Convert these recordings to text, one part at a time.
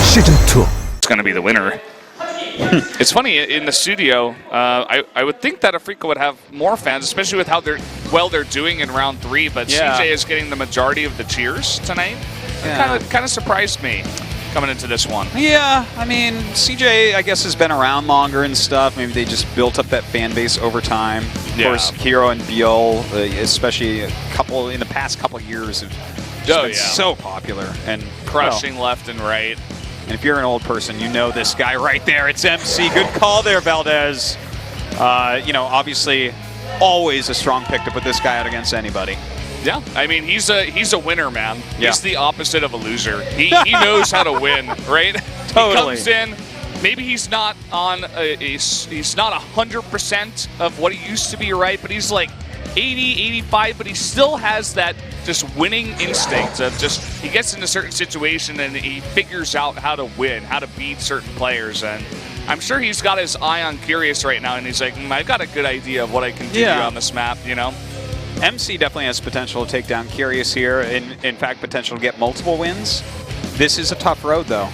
Season 2. It's going to be the winner. It's funny, in the studio, I would think that Afreeca would have more fans, especially with how they're doing in round 3, but CJ is getting the majority of the cheers tonight. Yeah. It kind of surprised me coming into this one. Yeah, I mean, CJ, I guess, has been around longer and stuff. Maybe they just built up that fan base over time. Of course, Hero and Biol, especially in the past couple of years, have just been so popular and crushing left and right. And if you're an old person, you know this guy right there. It's MC. Good call there, Valdez. You know, obviously, always a strong pick to put this guy out against anybody. Yeah, I mean, he's a winner, man. Yeah. He's the opposite of a loser. He knows how to win, right? Totally. He comes in. Maybe he's not on. He's not 100% of what he used to be, right? But he's like 80, 85. But he still has that just winning instinct of just he gets into a certain situation and he figures out how to win, how to beat certain players. And I'm sure he's got his eye on Curious right now, and he's like, I've got a good idea of what I can do here on this map, you know. MC definitely has potential to take down Curious here. In fact, potential to get multiple wins. This is a tough road, though.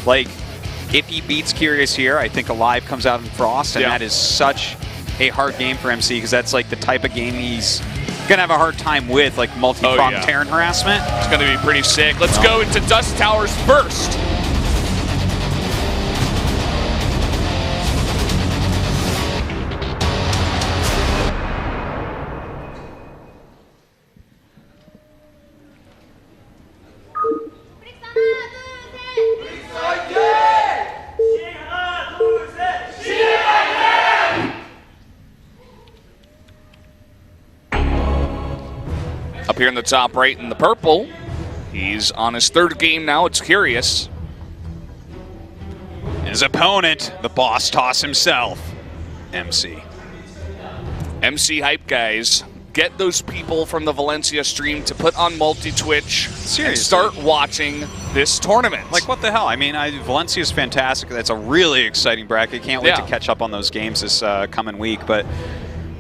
Like, if he beats Curious here, I think Alive comes out in Frost, and that is such a hard game for MC, because that's like the type of game he's going to have a hard time with, like multi-pronged Terran harassment. It's going to be pretty sick. Let's go into Dust Towers first. Up here in the top right in the purple, he's on his 3rd game now. It's Curious. His opponent, the boss toss himself, MC. MC hype, guys. Get those people from the Valencia stream to put on multi-Twitch and start watching this tournament. Like, what the hell? I mean, Valencia's fantastic. That's a really exciting bracket. Can't wait to catch up on those games this coming week. But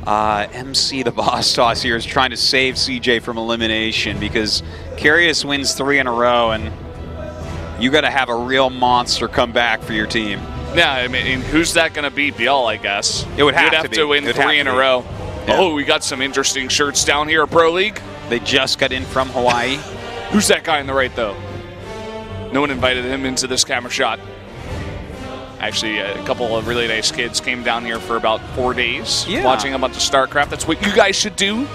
MC, the boss toss here, is trying to save CJ from elimination because Curious wins 3 in a row, and you got to have a real monster come back for your team. Yeah, I mean, who's that going to be? Biol, I guess. It would have to win 3 in a row. Yeah. Oh, we got some interesting shirts down here at Pro League. They just got in from Hawaii. Who's that guy on the right, though? No one invited him into this camera shot. Actually, a couple of really nice kids came down here for about 4 days watching a bunch of Starcraft. That's what you guys should do.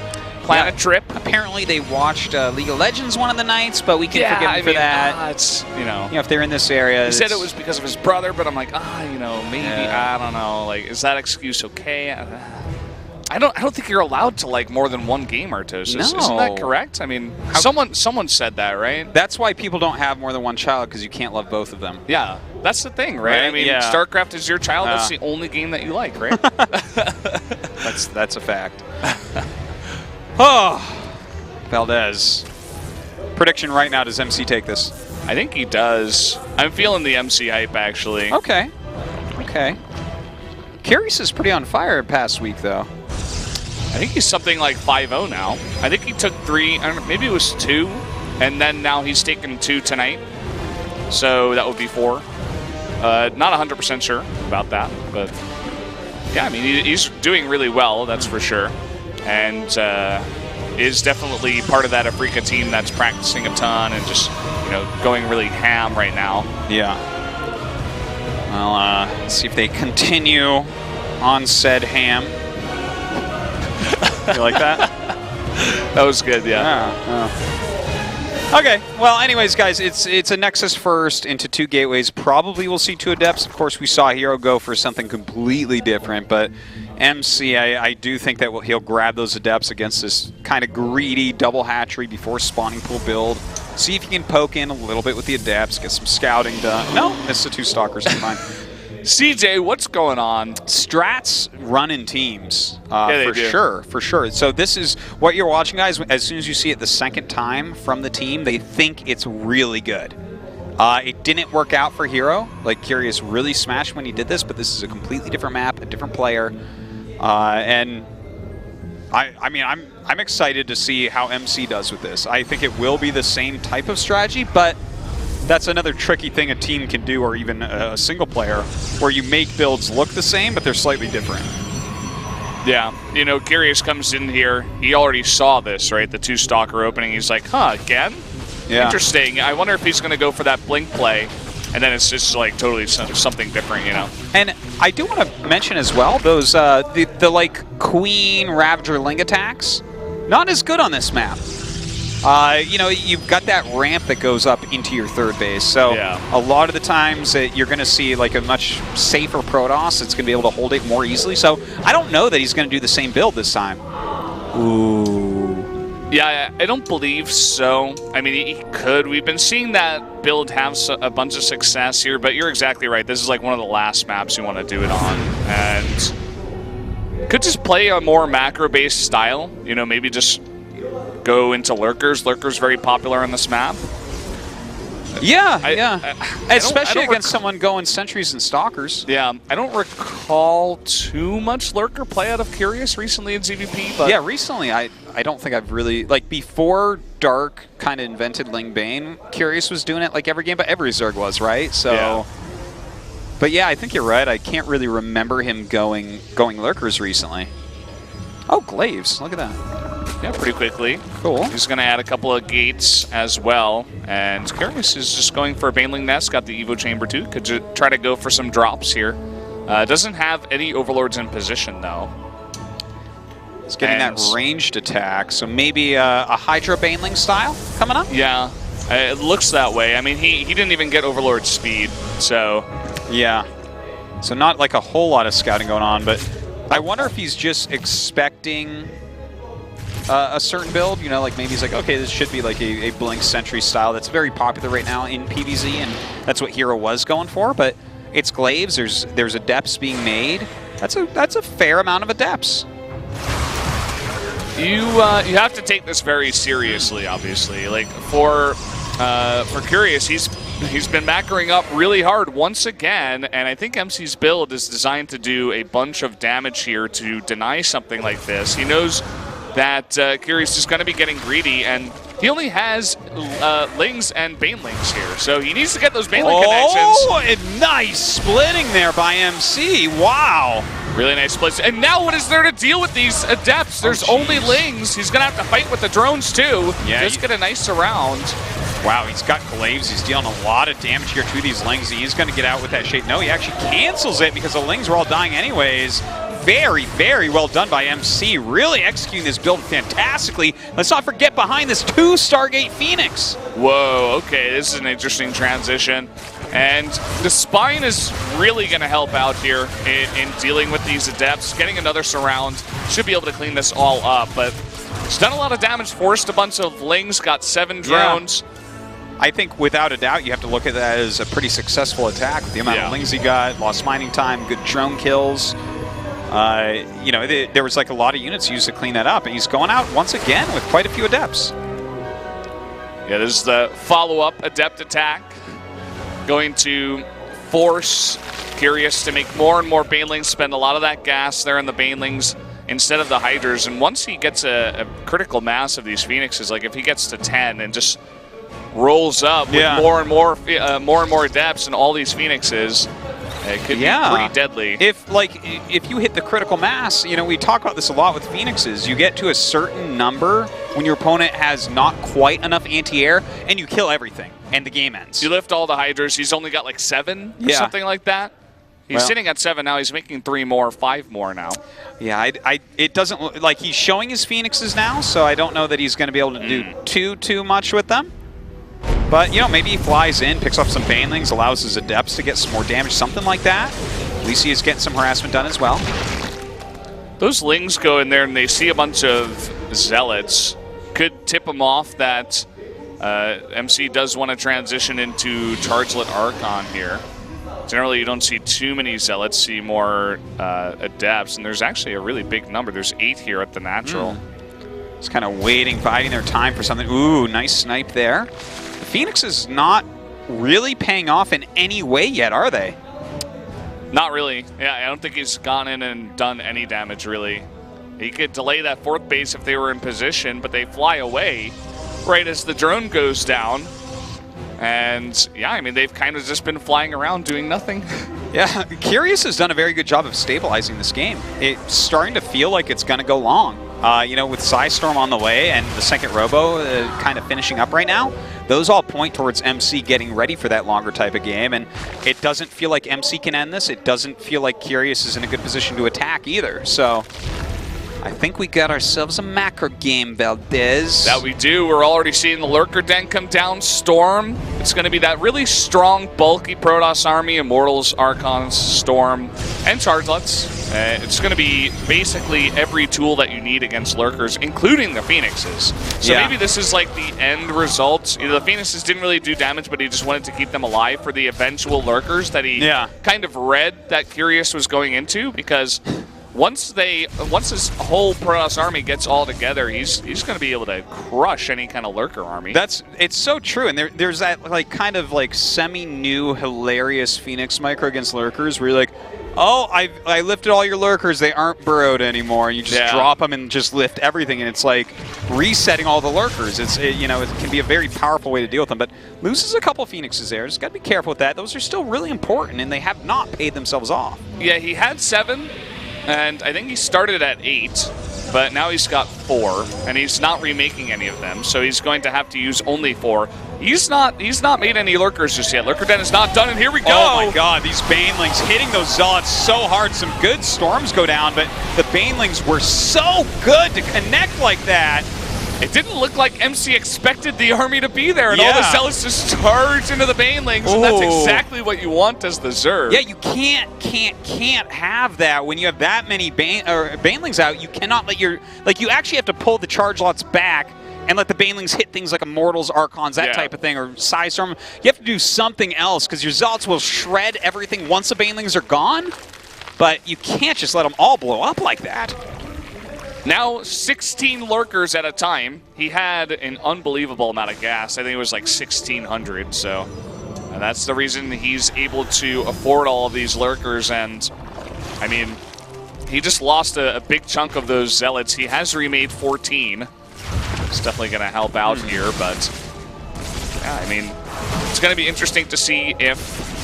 Plan a trip. Apparently, they watched League of Legends one of the nights, but we can forgive them for that. It's, you know, if they're in this area. He said it was because of his brother, but I'm like, you know, maybe, I don't know. Like, is that excuse okay? I don't think you're allowed to like more than one game, Artosis. No. Isn't that correct? I mean, someone said that, right? That's why people don't have more than one child, because you can't love both of them. Yeah, that's the thing, right? I mean, Starcraft is your child. That's the only game that you like, right? that's a fact. Oh, Valdez. Prediction right now, does MC take this? I think he does. I'm feeling the MC hype, actually. Okay. Curious is pretty on fire past week, though. I think he's something like 5-0 now. I think he took 3, I don't know, maybe it was 2, and then now he's taken 2 tonight. So that would be 4. Not 100% sure about that, but yeah, I mean, he's doing really well, that's for sure. And is definitely part of that Afreeca team that's practicing a ton and just, you know, going really ham right now. Yeah. Well, let's see if they continue on said ham. You like that? That was good, Okay, well, anyways, guys, it's a Nexus first into 2 gateways. Probably we'll see 2 Adepts. Of course, we saw Hero go for something completely different, but MC, I do think that he'll grab those Adepts against this kind of greedy double hatchery before spawning pool build. See if he can poke in a little bit with the Adepts, get some scouting done. No, missed the 2 Stalkers, never mind. CJ, what's going on? Strats run in teams, for sure. So this is what you're watching, guys. As soon as you see it the second time from the team, they think it's really good. It didn't work out for Hero. Like, Curious really smashed when he did this, but this is a completely different map, a different player. And I mean, I'm excited to see how MC does with this. I think it will be the same type of strategy, but that's another tricky thing a team can do, or even a single player, where you make builds look the same, but they're slightly different. Yeah, you know, Curious comes in here. He already saw this, right? The 2 Stalker opening. He's like, huh, again? Yeah. Interesting. I wonder if he's going to go for that blink play, and then it's just like totally something different, you know? And I do want to mention as well, those, the like, Queen Ravager Ling attacks, not as good on this map. You know, you've got that ramp that goes up into your third base, so a lot of the times you're going to see like a much safer Protoss that's going to be able to hold it more easily. So I don't know that he's going to do the same build this time. Ooh. Yeah, I don't believe so. I mean, he could. We've been seeing that build have a bunch of success here, but you're exactly right. This is like one of the last maps you want to do it on, and could just play a more macro-based style. You know, maybe just go into Lurkers. Lurkers very popular on this map. Yeah, especially against someone going Sentries and Stalkers. Yeah, I don't recall too much Lurker play out of Curious recently in ZVP, but yeah, recently I don't think I've really, like, before Dark kind of invented Ling Bane, Curious was doing it like every game, but every Zerg was, right? So, yeah. But yeah, I think you're right. I can't really remember him going Lurkers recently. Oh, Glaives, look at that. Yeah, pretty quickly. Cool. He's going to add a couple of gates as well. And Curious is just going for a Baneling Nest. Got the Evo Chamber too. Could you try to go for some drops here. Doesn't have any Overlords in position though. He's getting that ranged attack. So maybe a Hydra Baneling style coming up? Yeah, it looks that way. I mean, he didn't even get Overlord speed. So yeah. So not like a whole lot of scouting going on. But I wonder if he's just expecting a certain build, you know, like maybe he's like, okay, this should be like a Blink Sentry style that's very popular right now in PvZ, and that's what Hero was going for, but it's Glaives, there's adepts being made. That's a fair amount of adepts. You have to take this very seriously, obviously. Like for Curious, he's been macroing up really hard once again, and I think MC's build is designed to do a bunch of damage here to deny something like this. He knows that Curious is going to be getting greedy, and he only has Lings and Banelings here, so he needs to get those Baneling connections. Oh, nice splitting there by MC. Wow. Really nice splits. And now what is there to deal with these Adepts? There's only Lings. He's going to have to fight with the drones, too. Yeah, just get a nice surround. Wow, he's got Glaives. He's dealing a lot of damage here to these Lings. He is going to get out with that Shade. No, he actually cancels it because the Lings were all dying anyways. Very, very well done by MC. Really executing this build fantastically. Let's not forget behind this 2 Stargate Phoenix. Whoa, okay, this is an interesting transition. And the Spine is really going to help out here in dealing with these Adepts. Getting another surround should be able to clean this all up. But he's done a lot of damage, forced a bunch of Lings, got 7 drones. Yeah. I think without a doubt you have to look at that as a pretty successful attack with the amount of Lings he got, lost mining time, good drone kills. You know, there was like a lot of units used to clean that up, and he's going out once again with quite a few Adepts. Yeah, this is the follow-up Adept attack. Going to force Curious to make more and more Banelings, spend a lot of that gas there in the Banelings instead of the Hydras. And once he gets a critical mass of these Phoenixes, like if he gets to 10 and just rolls up with more and more Adepts and all these Phoenixes, it could be pretty deadly. If you hit the critical mass, you know, we talk about this a lot with Phoenixes. You get to a certain number when your opponent has not quite enough anti-air, and you kill everything, and the game ends. You lift all the Hydras. He's only got like 7 or something like that. He's sitting at 7 now. He's making 3 more, 5 more now. Yeah, it doesn't look like he's showing his Phoenixes now, so I don't know that he's going to be able to do too much with them. But, you know, maybe he flies in, picks up some Banelings, allows his Adepts to get some more damage, something like that. At least he is getting some harassment done as well. Those Lings go in there and they see a bunch of Zealots. Could tip them off that MC does want to transition into Chargelet Archon here. Generally, you don't see too many Zealots, see more Adepts, and there's actually a really big number. There's 8 here at the natural. Just kind of waiting, biding their time for something. Ooh, nice snipe there. The Phoenix is not really paying off in any way yet, are they? Not really. Yeah, I don't think he's gone in and done any damage, really. He could delay that 4th base if they were in position, but they fly away right as the drone goes down. And yeah, I mean, they've kind of just been flying around doing nothing. Yeah, Curious has done a very good job of stabilizing this game. It's starting to feel like it's going to go long. You know, with Psystorm on the way and the second Robo kind of finishing up right now, those all point towards MC getting ready for that longer type of game. And it doesn't feel like MC can end this. It doesn't feel like Curious is in a good position to attack either. So I think we got ourselves a macro game, Valdez. That we do. We're already seeing the Lurker Den come down. Storm. It's going to be that really strong, bulky Protoss army. Immortals, Archons, Storm, and Chargelets. It's going to be basically every tool that you need against Lurkers, including the Phoenixes. So maybe this is like the end result. You know, the Phoenixes didn't really do damage, but he just wanted to keep them alive for the eventual Lurkers that he kind of read that Curious was going into, because once his whole Protoss army gets all together, he's going to be able to crush any kind of Lurker army. It's so true, and there's that like kind of like semi-new hilarious Phoenix micro against Lurkers where you're like, oh, I lifted all your Lurkers, they aren't burrowed anymore, and you just drop them and just lift everything, and it's like resetting all the Lurkers. You know, it can be a very powerful way to deal with them, but loses a couple Phoenixes there. Just got to be careful with that. Those are still really important, and they have not paid themselves off. Yeah, he had 7. And I think he started at 8, but now he's got 4, and he's not remaking any of them, so he's going to have to use only 4. He's not made any Lurkers just yet. Lurker Den is not done, and here we go! Oh my god, these Banelings hitting those Zealots so hard. Some good Storms go down, but the Banelings were so good to connect like that. It didn't look like MC expected the army to be there, and all the Zealots just charged into the Banelings, and that's exactly what you want as the Zerg. Yeah, you can't have that when you have that many Banelings out. You cannot let your you actually have to pull the charge lots back and let the Banelings hit things like Immortals, Archons, that type of thing, or Psystorm. You have to do something else because your Zealots will shred everything once the Banelings are gone. But you can't just let them all blow up like that. Now 16 Lurkers at a time. He had an unbelievable amount of gas. I think it was like 1,600. So that's the reason he's able to afford all of these Lurkers. And I mean, he just lost a big chunk of those Zealots. He has remade 14. It's definitely going to help out here. But yeah, I mean, it's going to be interesting to see if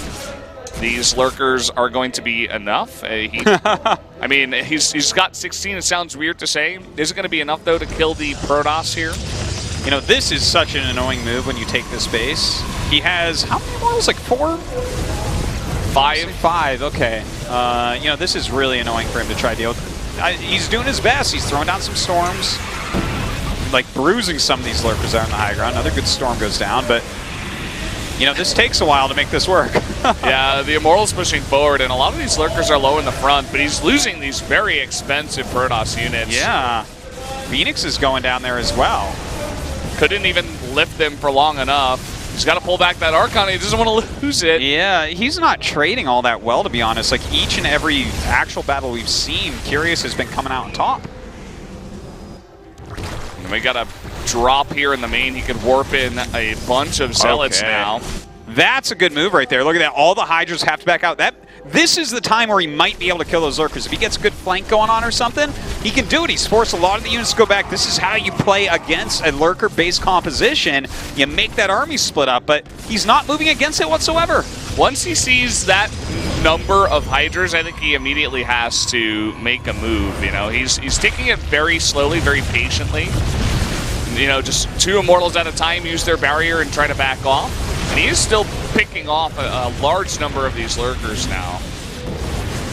these Lurkers are going to be enough. I mean, he's got 16. It sounds weird to say. Is it going to be enough, though, to kill the Protoss here? You know, this is such an annoying move when you take this base. He has, how many models? Like 4? 5. 5, okay. You know, this is really annoying for him to try to deal with. He's doing his best. He's throwing down some Storms, like bruising some of these Lurkers out on the high ground. Another good Storm goes down, but you know, this takes a while to make this work. Yeah, the Immortal's pushing forward, and a lot of these Lurkers are low in the front, but he's losing these very expensive Protoss units. Yeah. Phoenix is going down there as well. Couldn't even lift them for long enough. He's got to pull back that Archon. He doesn't want to lose it. Yeah, he's not trading all that well, to be honest. Like, each and every actual battle we've seen, Curious has been coming out on top. And we got a drop here in the main. He could warp in a bunch of Zealots now. That's a good move right there. Look at that. All the Hydras have to back out. This is the time where he might be able to kill those Lurkers. If he gets a good flank going on or something, he can do it. He's forced a lot of the units to go back. This is how you play against a Lurker-based composition. You make that army split up, but he's not moving against it whatsoever. Once he sees that number of Hydras, I think he immediately has to make a move. You know, he's taking it very slowly, very patiently. You know, just 2 Immortals at a time use their barrier and try to back off. And he is still picking off a large number of these Lurkers now.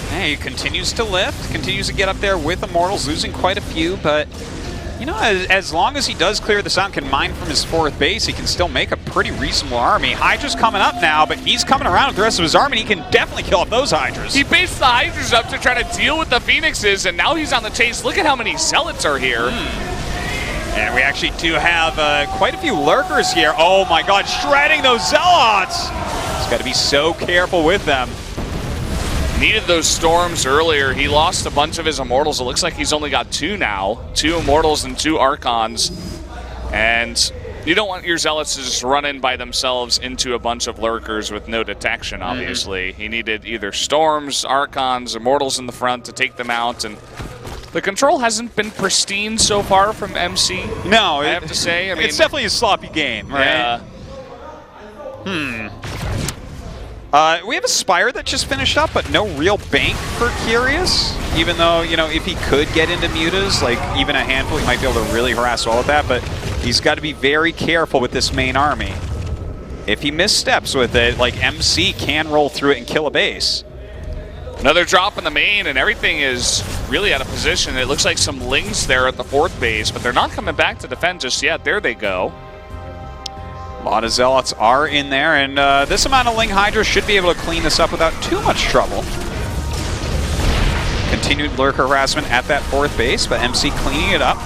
Hey, he continues to lift, continues to get up there with Immortals, losing quite a few, but you know, as long as he does clear this out and can mine from his 4th base, he can still make a pretty reasonable army. Hydra's coming up now, but he's coming around with the rest of his army, and he can definitely kill off those Hydras. He based the Hydras up to try to deal with the Phoenixes, and now he's on the chase. Look at how many Zealots are here. And we actually do have quite a few Lurkers here. Oh my god, shredding those Zealots! He's got to be so careful with them. Needed those Storms earlier. He lost a bunch of his Immortals. It looks like he's only got 2 now. 2 Immortals and 2 Archons. And you don't want your Zealots to just run in by themselves into a bunch of Lurkers with no detection, obviously. He needed either Storms, Archons, Immortals in the front to take them out, and the control hasn't been pristine so far from MC. No, I have to say. I mean, it's definitely a sloppy game, right? Yeah. We have a Spire that just finished up, but no real bank for Curious. Even though, you know, if he could get into mutas, like even a handful, he might be able to really harass well with that, but he's got to be very careful with this main army. If he missteps with it, like MC can roll through it and kill a base. Another drop in the main, and everything is really out of position. It looks like some Lings there at the 4th base, but they're not coming back to defend just yet. There they go. A lot of Zealots are in there, and this amount of Ling Hydra should be able to clean this up without too much trouble. Continued lurker harassment at that 4th base, but MC cleaning it up.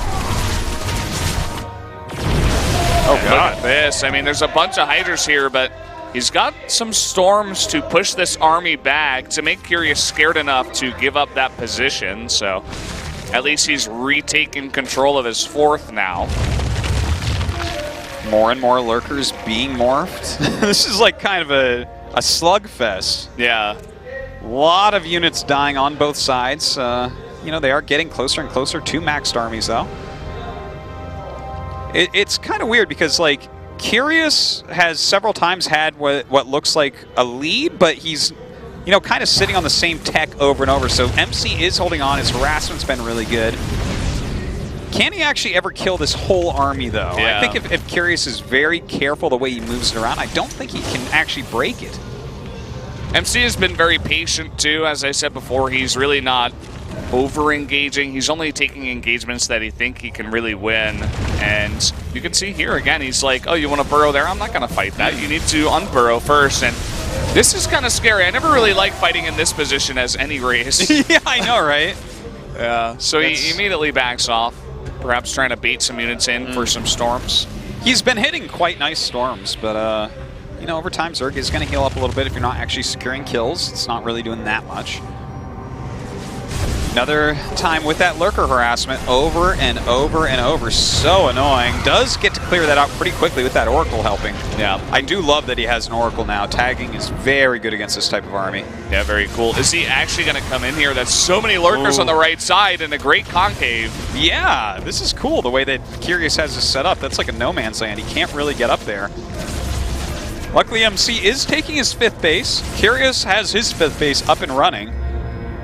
Oh, God. Look at this. I mean, there's a bunch of Hydras here, but he's got some Storms to push this army back to make Curious scared enough to give up that position, so at least he's retaking control of his 4th now. More and more lurkers being morphed. This is like kind of a slugfest. Yeah. A lot of units dying on both sides. You know, they are getting closer and closer to maxed armies, though. It's kind of weird because, like, Curious has several times had what looks like a lead, but he's, you know, kind of sitting on the same tech over and over. So MC is holding on. His harassment's been really good. Can he actually ever kill this whole army, though? Yeah. I think if Curious is very careful the way he moves it around, I don't think he can actually break it. MC has been very patient, too. As I said before, he's really not over-engaging. He's only taking engagements that he think he can really win. And you can see here, again, he's like, oh, you want to burrow there? I'm not going to fight that. You need to unburrow first. And this is kind of scary. I never really like fighting in this position as any race. Yeah, I know, right? Yeah. So he immediately backs off. Perhaps trying to bait some units in for some Storms. He's been hitting quite nice Storms, but, you know, over time, Zerg is going to heal up a little bit if you're not actually securing kills. It's not really doing that much. Another time with that lurker harassment over and over and over. So annoying. Does get to clear that out pretty quickly with that Oracle helping. Yeah. I do love that he has an Oracle now. Tagging is very good against this type of army. Yeah, very cool. Is he actually going to come in here? That's so many lurkers on the right side and a great concave. Yeah, this is cool the way that Curious has this set up. That's like a no man's land. He can't really get up there. Luckily, MC is taking his 5th base. Curious has his 5th base up and running.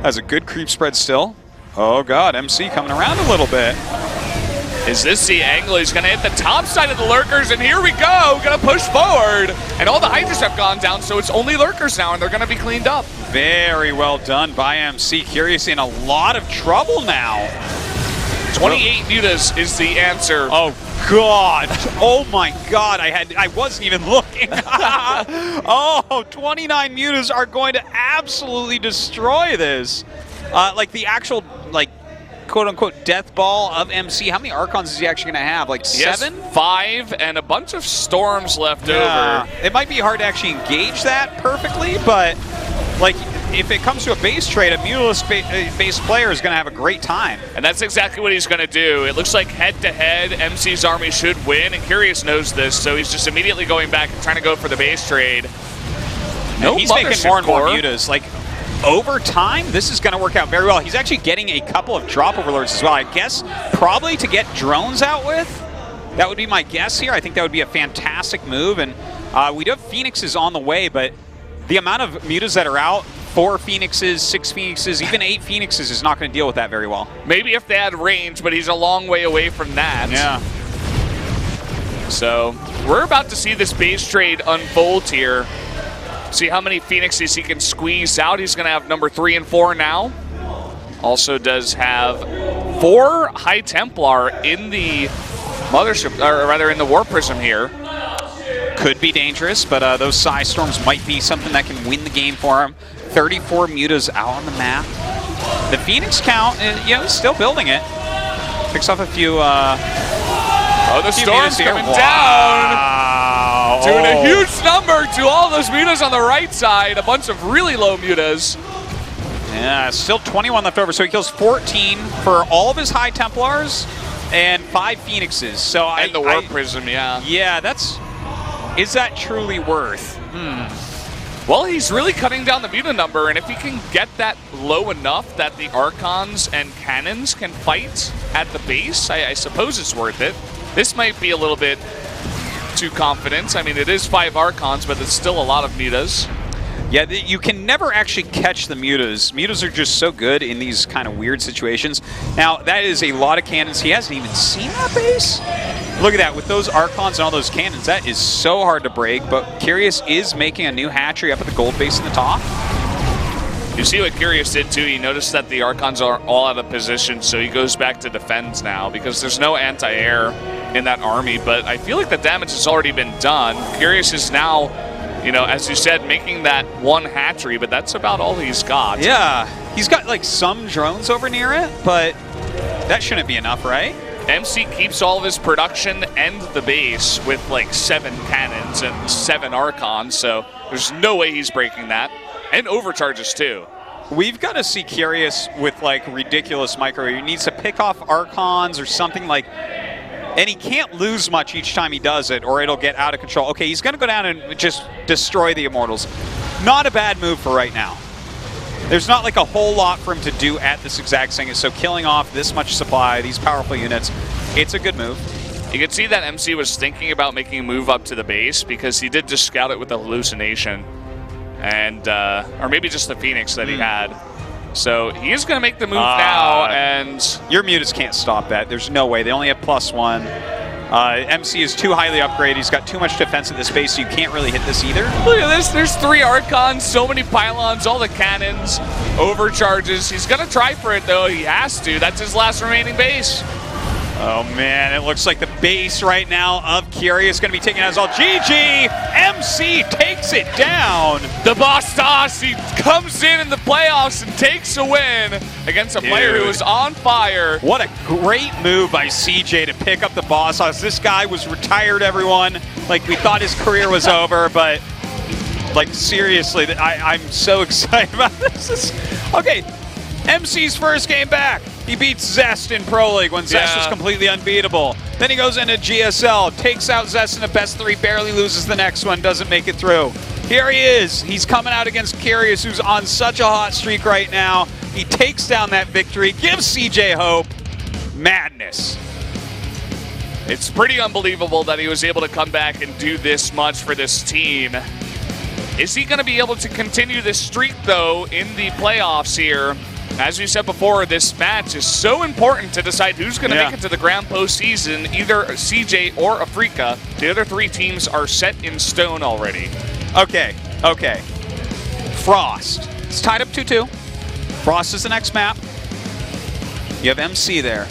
Has a good creep spread still. Oh God, MC coming around a little bit. Is this the angle? He's going to hit the top side of the lurkers, and here we go. Going to push forward. And all the Hydras have gone down, so it's only lurkers now, and they're going to be cleaned up. Very well done by MC. Curious in a lot of trouble now. 28 mutas is the answer. Oh God. Oh my God. I wasn't even looking. Oh, 29 mutas are going to absolutely destroy this. Like the actual, like, quote-unquote death ball of MC. How many Archons is he actually going to have? Like 7? Yes, 5 and a bunch of Storms left over. It might be hard to actually engage that perfectly, but like if it comes to a base trade, a mutalist base player is going to have a great time. And that's exactly what he's going to do. It looks like head-to-head, MC's army should win, and Curious knows this, so he's just immediately going back and trying to go for the base trade. No, he's making more and more mutas. Like, over time, this is going to work out very well. He's actually getting a couple of drop overlords as well. I guess probably to get drones out with. That would be my guess here. I think that would be a fantastic move. And we do have Phoenixes on the way, but the amount of mutas that are out, 4 Phoenixes, 6 Phoenixes, even 8 Phoenixes is not going to deal with that very well. Maybe if they had range, but he's a long way away from that. Yeah. So we're about to see this base trade unfold here. See how many Phoenixes he can squeeze out. He's going to have number 3 and 4 now. Also does have 4 High Templar in the mothership, or rather in the War Prism here. Could be dangerous, but those Psy Storms might be something that can win the game for him. 34 mutas out on the map. The Phoenix count, you know, still building it. Picks off a few. Oh, the Storm's coming down. Doing a huge number to all those mutas on the right side. A bunch of really low mutas. Yeah, still 21 left over, so he kills 14 for all of his High Templars and 5 Phoenixes. So and the War Prism, yeah. Yeah, that's. Is that truly worth? Well, he's really cutting down the muta number, and if he can get that low enough that the Archons and Cannons can fight at the base, I suppose it's worth it. This might be a little bit too confident. I mean, it is 5 Archons, but it's still a lot of mutas. Yeah, you can never actually catch the mutas. Mutas are just so good in these kind of weird situations. Now, that is a lot of cannons. He hasn't even seen that base. Look at that. With those Archons and all those cannons, that is so hard to break. But Curious is making a new hatchery up at the gold base in the top. You see what Curious did, too. He noticed that the Archons are all out of position, so he goes back to defend now because there's no anti-air in that army. But I feel like the damage has already been done. Curious is now, you know, as you said, making that one hatchery, but that's about all he's got. Yeah, he's got like some drones over near it, but that shouldn't be enough, right? MC keeps all of his production and the base with like 7 cannons and 7 Archons, so there's no way he's breaking that. And overcharges too. We've got to see Curious with like ridiculous micro. He needs to pick off Archons or something like, and he can't lose much each time he does it or it'll get out of control. Okay, he's going to go down and just destroy the Immortals. Not a bad move for right now. There's not like a whole lot for him to do at this exact second, so killing off this much supply, these powerful units, it's a good move. You can see that MC was thinking about making a move up to the base because he did just scout it with a hallucination. And, or maybe just the Phoenix that he had. So he is going to make the move now, and your mutas can't stop that. There's no way. They only have +1. MC is too highly upgraded. He's got too much defense at this base, so you can't really hit this either. Look at this. There's 3 Archons, so many pylons, all the cannons, overcharges. He's going to try for it, though. He has to. That's his last remaining base. Oh, man. It looks like the base right now of Curious is going to be taken as all. GG! MC takes it down. The boss toss. He comes in the playoffs and takes a win against a player who is on fire. What a great move by CJ to pick up the boss toss. This guy was retired, everyone. Like, we thought his career was over, but, like, seriously, I'm so excited about this. Okay, MC's first game back. He beats Zest in Pro League when Zest was completely unbeatable. Then he goes into GSL, takes out Zest in the best 3, barely loses the next one, doesn't make it through. Here he is. He's coming out against Curious, who's on such a hot streak right now. He takes down that victory, gives CJ hope. Madness. It's pretty unbelievable that he was able to come back and do this much for this team. Is he going to be able to continue this streak, though, in the playoffs here? As we said before, this match is so important to decide who's going to make it to the grand postseason, either CJ or Afreeca. The other 3 teams are set in stone already. Okay. Frost. It's tied up 2-2. Frost is the next map. You have MC there.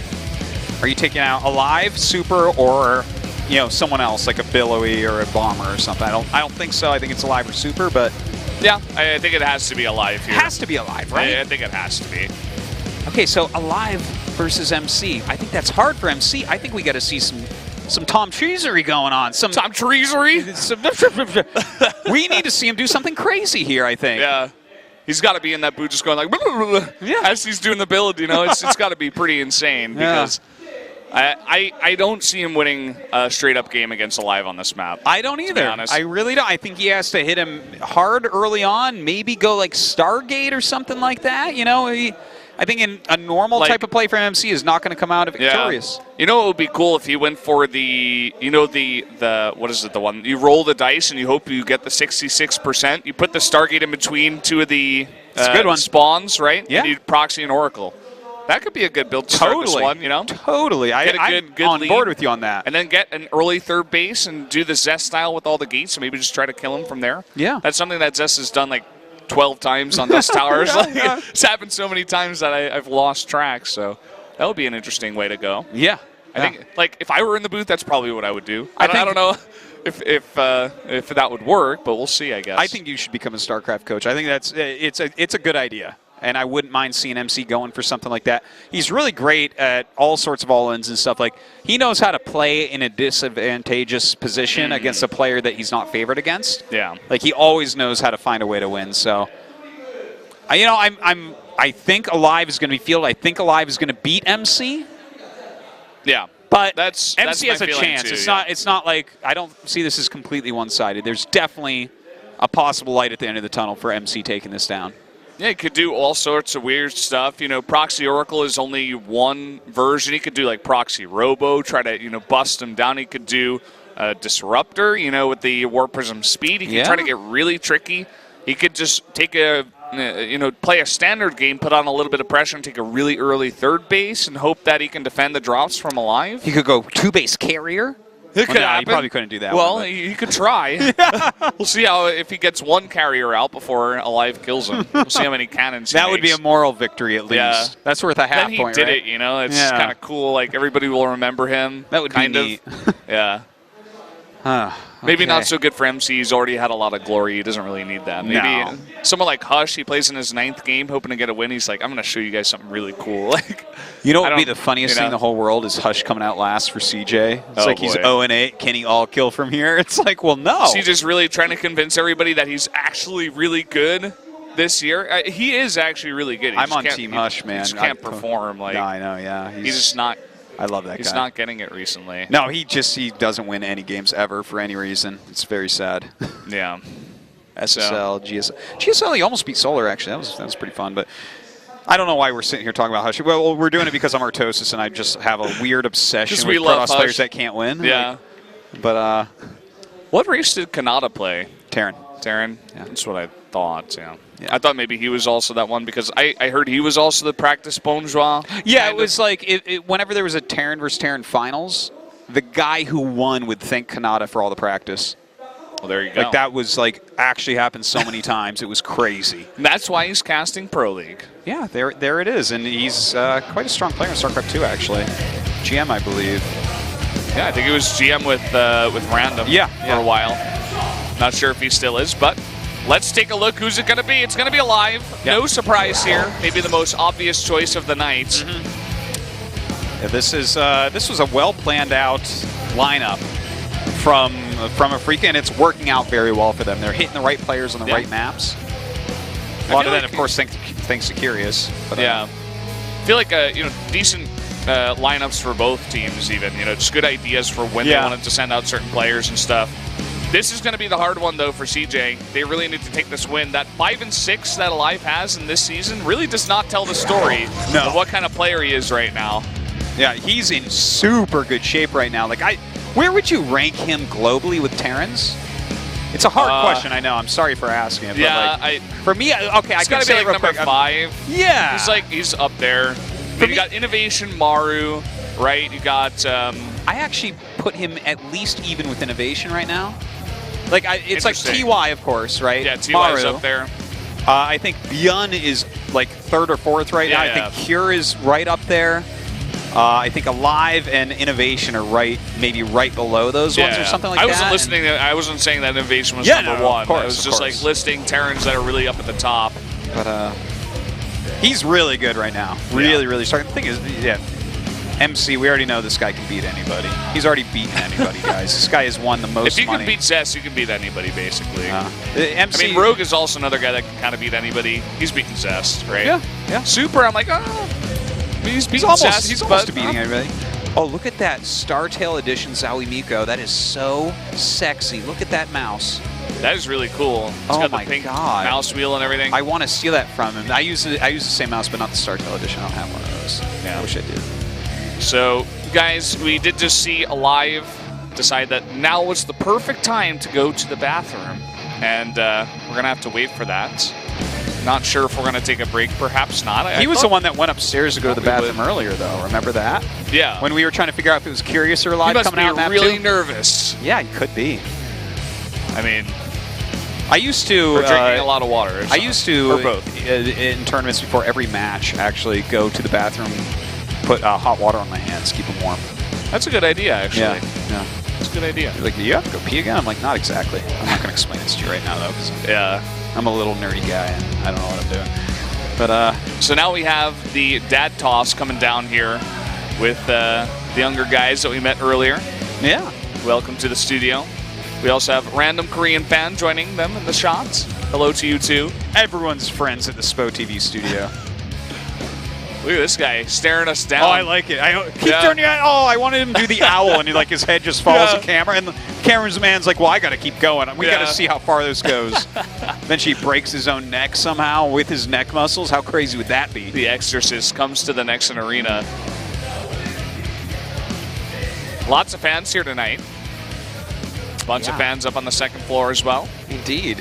Are you taking out Alive, Super, or someone else like a Billowy or a Bomber or something? I don't think so. I think it's Alive or Super, but yeah, I think it has to be Alive here. It has to be Alive, right? I think it has to be. Okay, so Alive versus MC. I think that's hard for MC. I think we got to see some Tom Treasery going on. Some Tom Treasery? We need to see him do something crazy here, I think. Yeah. He's got to be in that booth just going like, as he's doing the build, it's got to be pretty insane because I don't see him winning a straight-up game against Alive on this map. I don't either. I really don't. I think he has to hit him hard early on, maybe go like Stargate or something like that. I think in a normal type of play from MC is not going to come out victorious. Yeah. You know what would be cool if he went for the, what is it, the one? You roll the dice and you hope you get the 66%. You put the Stargate in between 2 of the spawns, right? Yeah. And you proxy an Oracle. That could be a good build to start this one, Totally. I'm on board with you on that. And then get an early 3rd base and do the Zest style with all the gates and maybe just try to kill him from there. Yeah. That's something that Zest has done like 12 times on Dust Towers. It's happened so many times that I've lost track, so that would be an interesting way to go. Yeah. I think, if I were in the booth, that's probably what I would do. I don't know if that would work, but we'll see, I guess. I think you should become a StarCraft coach. I think it's a good idea. And I wouldn't mind seeing MC going for something like that. He's really great at all sorts of all-ins and stuff. Like, he knows how to play in a disadvantageous position against a player that he's not favored against. Yeah. Like, he always knows how to find a way to win. So, I think Alive is going to be fielded. I think Alive is going to beat MC. Yeah. But that's MC has a chance. Too, it's not like, I don't see this as completely one-sided. There's definitely a possible light at the end of the tunnel for MC taking this down. Yeah, he could do all sorts of weird stuff. Proxy Oracle is only one version. He could do like Proxy Robo, try to, bust him down. He could do disruptor, you know, with the Warp Prism speed. He can try to get really tricky. He could just take a, you know, play a standard game, put on a little bit of pressure, and take a really early third base, and hope that he can defend the drops from Alive. He could go 2-base carrier. It could happen. He probably couldn't do that. Well, he could try. We'll see if he gets one carrier out before Alive kills him. We'll see how many cannons he That would be makes. a moral victory at least. Yeah. That's worth a half Then he point, did right? it, you know. It's kind of cool. Like, everybody will remember him. That would kind be of. neat. Yeah. Maybe not so good for MC. He's already had a lot of glory. He doesn't really need that. Maybe someone like Hush, he plays in his 9th game hoping to get a win. He's like, I'm going to show you guys something really cool. Like, you know what would be the funniest thing in the whole world is Hush coming out last for CJ. It's like he's 0-8. Can he all kill from here? It's like, well, no. CJ's really trying to convince everybody that he's actually really good this year. He is actually really good. I'm on Team Hush, man. He just can't perform. Like, no, I know, yeah. He's just not. I love that guy. He's not getting it recently. No, he doesn't win any games ever for any reason. It's very sad. Yeah. SSL, GSL. GSL, he almost beat Solar, actually. That was pretty fun, but I don't know why we're sitting here talking about Hush. Well, we're doing it because I'm Artosis, and I just have a weird obsession with cross players that can't win. Yeah. Like, but what race did Kanata play? Terran. Terran? Yeah. That's what I thought, yeah. I thought maybe he was also that one because I heard he was also the practice bonjour. Yeah, it was like whenever there was a Terran versus Terran finals, the guy who won would thank Kanata for all the practice. Well, there you go. Like, that was like actually happened so many times. It was crazy. And that's why he's casting Pro League. Yeah, there it is. And he's quite a strong player in StarCraft 2, actually. GM, I believe. Yeah, I think it was GM with Random for a while. Not sure if he still is, but let's take a look. Who's it going to be? It's going to be Alive. Yep. No surprise here. Maybe the most obvious choice of the night. Yeah, this was a well-planned out lineup from Afreeca, and it's working out very well for them. They're hitting the right players on the right maps. A lot of that, of course, thanks to Curious. But, I feel like decent lineups for both teams. Even just good ideas for when they wanted to send out certain players and stuff. This is going to be the hard one, though, for CJ. They really need to take this win. That 5-6 that Alive has in this season really does not tell the story of what kind of player he is right now. Yeah, he's in super good shape right now. Like, where would you rank him globally with Terrans? It's a hard question, I know. I'm sorry for asking it. Yeah, but for me, okay, I gotta be like number 5. Yeah, he's up there. You got Innovation Maru, right? You got. I actually put him at least even with Innovation right now. Like, it's like TY, of course, right? Yeah, TY is up there. I think Byun is like 3rd or 4th right now. I think Cure is right up there. I think Alive and Innovation are maybe right below those ones or something like that. I wasn't saying that Innovation was number 1. Of course, I was just like listing Terrans that are really up at the top. But he's really good right now. Really, really strong. The thing is, MC, we already know this guy can beat anybody. He's already beaten anybody, guys. This guy has won the most money. If you can beat Zest, you can beat anybody, basically. MC, I mean, Rogue is also another guy that can kind of beat anybody. He's beaten Zest, right? Yeah. Super, I'm like, he's almost Zest, he's almost to beating everybody. Oh, look at that Startail Edition Zowie Miko. That is so sexy. Look at that mouse. That is really cool. It's got the pink mouse wheel and everything. I want to steal that from him. I use the same mouse, but not the Startail Edition. I don't have one of those. Yeah, I wish I did. So, guys, we did just see Alive decide that now was the perfect time to go to the bathroom. And we're going to have to wait for that. Not sure if we're going to take a break. Perhaps not. He was the one that went upstairs to go to the bathroom earlier, though. Remember that? Yeah. When we were trying to figure out if it was Curious or Alive coming out. He must be really nervous. Yeah, he could be. I mean, I used to drinking a lot of water. I used to, or both. In tournaments before every match, actually go to the bathroom, put hot water on my hands, keep them warm. That's a good idea, actually. Yeah. That's a good idea. You're like, do you have to go pee again? I'm like, not exactly. I'm not going to explain this to you right now, though. Cause I'm a little nerdy guy, and I don't know what I'm doing. But so now we have the dad toss coming down here with the younger guys that we met earlier. Yeah. Welcome to the studio. We also have random Korean fan joining them in the shots. Hello to you too. Everyone's friends at the SPL20 studio. Look at this guy staring us down. Oh, I like it. Keep turning your head. Oh, I wanted him to do the owl, and his head just follows the camera. And the cameraman's like, well, I got to keep going. We got to see how far this goes. Then she breaks his own neck somehow with his neck muscles. How crazy would that be? The Exorcist comes to the Nexon Arena. Lots of fans here tonight. Bunch of fans up on the second floor as well. Indeed.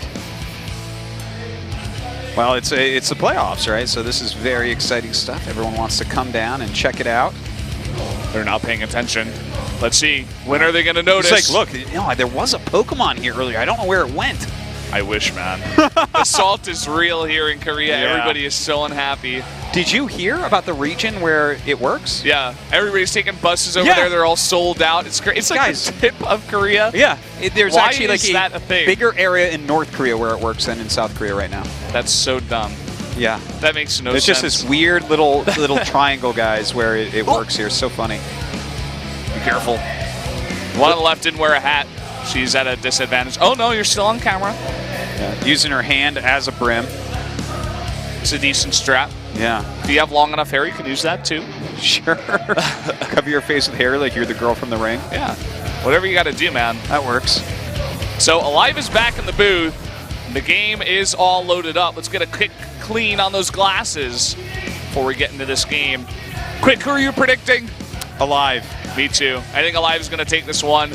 Well, it's the playoffs, right? So this is very exciting stuff. Everyone wants to come down and check it out. They're not paying attention. Let's see. When are they going to notice? It's like, look, no, there was a Pokemon here earlier. I don't know where it went. I wish, man. The salt is real here in Korea. Yeah. Everybody is so unhappy. Did you hear about the region where it works? Yeah, everybody's taking buses over there. They're all sold out. It's great. It's like the tip of Korea. Yeah, there's Why actually like is that a thing? bigger area in North Korea where it works than in South Korea right now. That's so dumb. Yeah, that makes no sense. It's just this weird little triangle, guys, where it works here. So funny. Be careful. One on the left didn't wear a hat. She's at a disadvantage. Oh no, you're still on camera. Yeah, using her hand as a brim. It's a decent strap. Yeah. If you have long enough hair, you can use that too. Sure. Cover your face with hair like you're the girl from The Ring. Yeah. Whatever you got to do, man. That works. So Alive is back in the booth. The game is all loaded up. Let's get a quick clean on those glasses before we get into this game. Quick, who are you predicting? Alive. Me too. I think Alive is going to take this one.